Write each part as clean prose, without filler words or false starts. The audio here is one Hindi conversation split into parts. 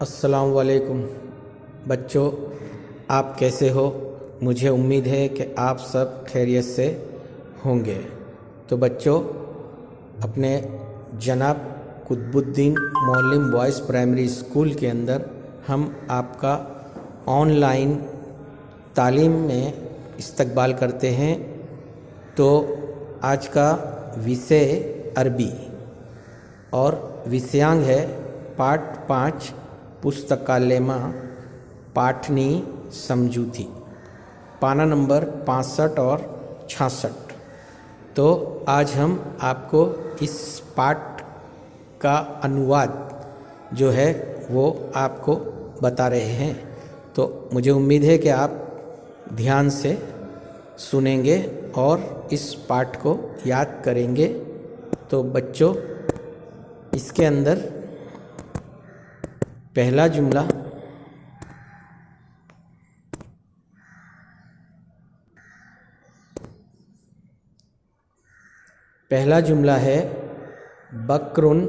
अस्सलाम वालेकुम बच्चों, आप कैसे हो? मुझे उम्मीद है कि आप सब खैरियत से होंगे। तो बच्चों, अपने जनाब कुतुबुद्दीन मौलिम बॉयज़ प्राइमरी स्कूल के अंदर हम आपका ऑनलाइन तालीम में इस्तकबाल करते हैं। तो आज का विषय अरबी और विषयांग है पाठ 5 पुस्तकालयमा पाठनी समझूती, पाना नंबर 65 और 66। तो आज हम आपको इस पाठ का अनुवाद जो है वो आपको बता रहे हैं। तो मुझे उम्मीद है कि आप ध्यान से सुनेंगे और इस पाठ को याद करेंगे। तो बच्चों, इसके अंदर पहला जुमला है बकरुन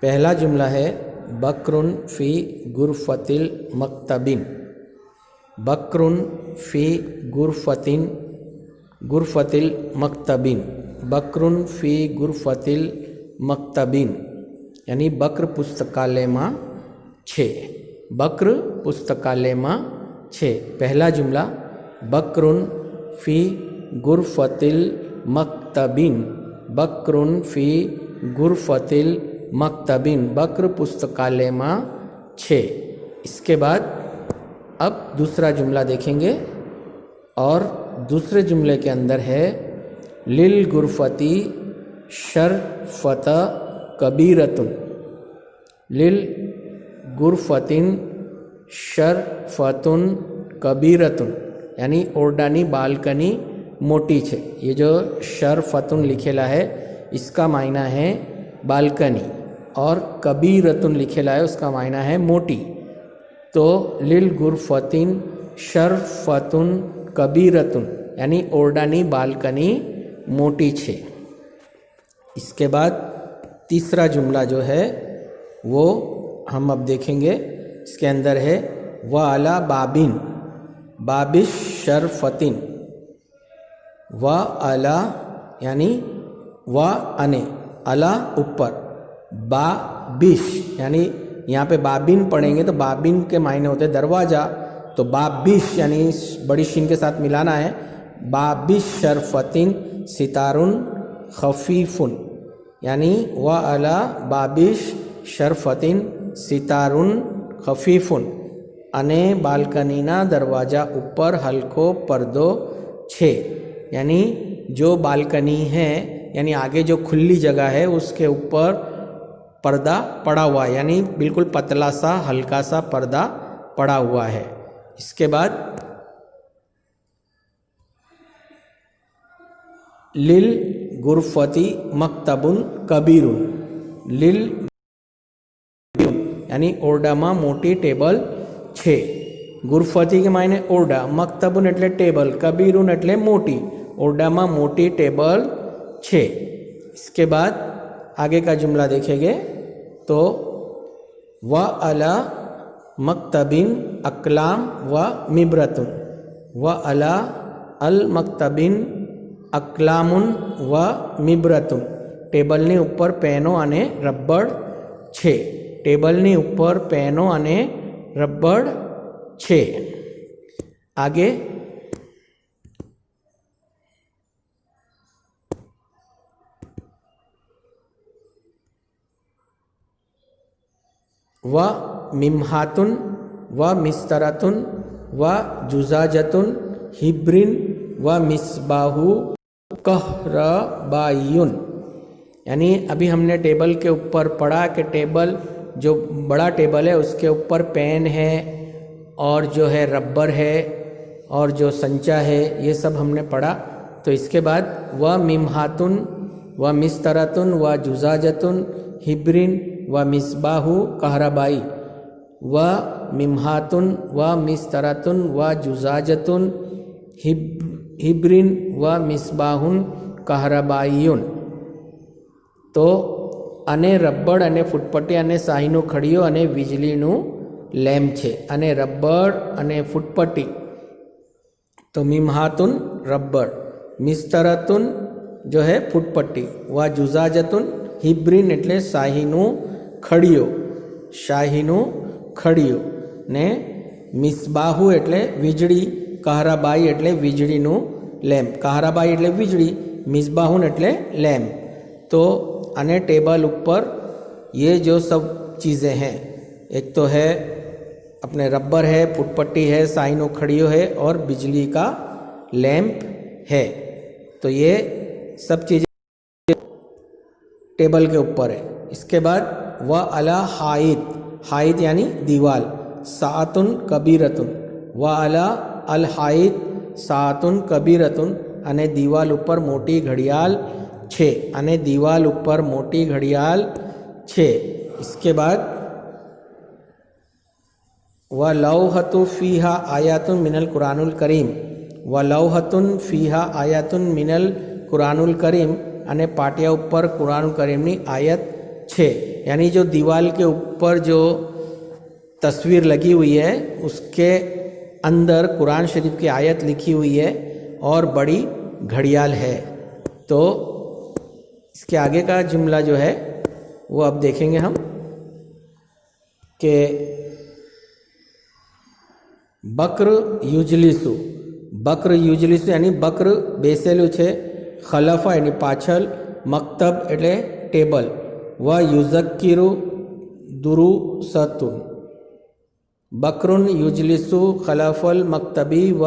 पहला जुमला है बकरुन फ़ी गुरफ़तिल मक्तबिन। बकरुन फ़ी गुरफ़तिल मक्तबिन। बकरुन फ़ी गुरफ़तिल मक्तबिन यानी बकर पुस्तकालय में छे। बकर पुस्तकालय में छे। पहला जुमला बकरुन फ़ी गुरफ़तिल मक्तबिन। बकरुन फ़ी गुरफ़तिल मक्तबिन, बकर पुस्तकालय में छे। इसके बाद अब दूसरा जुमला देखेंगे और दूसरे जुमले के अंदर है लिल गुरफ़ती शरफ़त कबीरतुन। लिल गुरफ़तिन शरफ़तुन कबीरतुन यानी ओरडानी बालकनी मोटी छे। ये जो शरफ़तुन लिखेला है इसका मायना है बालकनी और कबीरतुन लिखेला है उसका मायना है मोटी। तो लिल गुरफ़तिन शरफ़तुन कबीरतुन यानी ओरडानी बालकनी मोटी छे। इसके बाद तीसरा जुमला जो है वो हम अब देखेंगे। इसके अंदर है व अला बाबिन बाबिश शरफ़तिन। व अला यानी व अने, अला ऊपर, बाबिश यानी यहाँ पे बाबिन पढ़ेंगे तो बाबिन के मायने होते हैं दरवाज़ा। तो बाबिश यानी बड़ी शीन के साथ मिलाना है। बाबिश शरफ़तिन सितारुन खफीफुन यानी व अला बाबिश शरफ़तिन सितारुन खफीफुन अने बालकनीना दरवाज़ा ऊपर हल्को पर्दो छे। यानी जो बालकनी है यानी आगे जो खुली जगह है उसके ऊपर पर्दा पड़ा हुआ है, यानी बिल्कुल पतला सा हल्का सा पर्दा पड़ा हुआ है। इसके बाद लिल गुरफ़ती मक्तबुन कबीरुन। लिल यानी ओरडामा मोटी टेबल छे। गुरफ़ती के मायने ओरडा, मक्तबुन एटले टेबल, कबीरुन एटले मोटी, ओरडामा मोटी टेबल छे। इसके बाद आगे का जुमला देखेंगे तो व अला मक्तबिन अकलाम व मिब्रतुन। व अला अल मक्तबिन अकलामुन व मिब्रतुन टेबलनी ऊपर पेनो अने रबड़ छे। टेबलनी ऊपर पेनो अने रबड़ छे। आगे व मिम्हातुन व मिस्तरतुन व जुजाजतुन हिब्रिन व मिसबाहु कहरबायुन। यानी अभी हमने टेबल के ऊपर पढ़ा कि टेबल जो बड़ा टेबल है उसके ऊपर पेन है और जो है रबर है और जो संचा है, ये सब हमने पढ़ा। तो इसके बाद व मिम्हातुन व मिस्तरतुन व जुजाजतुन हिब्रिन व मिसबाहु कहरबाई व मिम्हातुन व मिस्तरातुन व जुजाजतुन हिब्रिन व मिसबाहुन कहरबाइयुन। तो અને રબર અને ફૂટપટ્ટી અને શાહીનો ખડિયો અને વીજળીનું લેમ્પ છે। અને રબર અને ફૂટપટ્ટી तो मिम्हातुन रबर, मिस्तरतुन जो है फूटपट्टी, व जुजाजतुन हिब्रिन एटले शाहीनु खड़ियो ने मिसबाहु एटले वीजળી, कहराबाई एटले वीजળીનું लैम्प, कहराबाई एटले वीजળી, मिसबाहुन एटले लैम्प। तो अने टेबल ऊपर ये जो सब चीज़ें हैं, एक तो है अपने रबर है, फुटपट्टी है, शाहीनो खड़ियो है और बिजली का लैंप है। तो ये सब चीज़ें टेबल के ऊपर है। इसके बाद व अला हाइद, हाइद यानी दीवाल, सातुन कबीरतुन, व अला अल हाइद सातुन कबीरतुन अने दीवाल ऊपर मोटी घड़ियाल छे, अने दीवाल ऊपर मोटी घड़ियाल छे। इसके बाद व लौहतु फ़ीहा आयातुन मिनल कुरानुल करीम, व लौहतुन फ़ीहा आयातुन मिनल कुरानुल करीम अने पाटिया ऊपर कुरानुल करीमनी आयत छे। यानी जो दीवाल के ऊपर जो तस्वीर लगी हुई है उसके अंदर कुरान शरीफ की आयत लिखी हुई है और बड़ी घड़ियाल है। तो इसके आगे का जुमला जो है वो अब देखेंगे हम कि बक्र युजलिसु, बक्र युजलिसु यानी बक्र बेसेलू है, खलफा यानी पाछल, मकतब एटले टेबल, व युजक्किरु दुरुसतुन, बक्रुन युजलिसु खलफल मकतबी व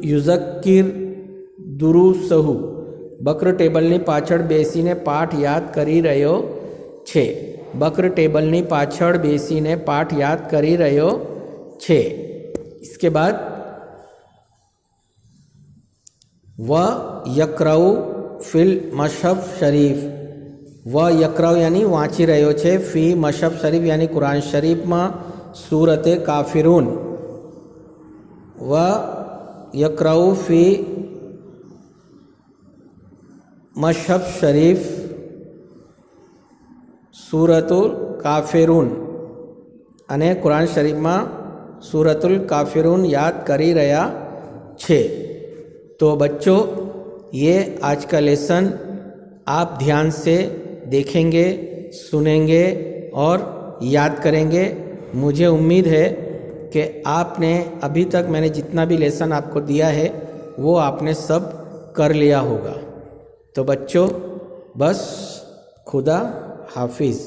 युजक्किर दुरुसहु, बक्र टेबलनी पाछળ બેસીને પાઠ યાદ કરી રહ્યો છે, बक्र टेबलनी पाछળ બેસીને પાઠ યાદ કરી રહ્યો छे। इसके बाद व यक्रऊ फिल मशहफ शरीफ, व यक्रऊ यानी वाँची रह्यो छे, फी मशहफ शरीफ यानी कुरान शरीफ में सूरते काफिरून, व यक्रऊ फी मशहफ शरीफ सूरतुल काफिरून अने कुरान शरीफ में सूरतुल काफिरून याद करी रहा छे। तो बच्चों ये आज का लेसन आप ध्यान से देखेंगे, सुनेंगे और याद करेंगे। मुझे उम्मीद है कि आपने अभी तक मैंने जितना भी लेसन आपको दिया है वो आपने सब कर लिया होगा। तो बच्चों बस खुदा हाफिज़।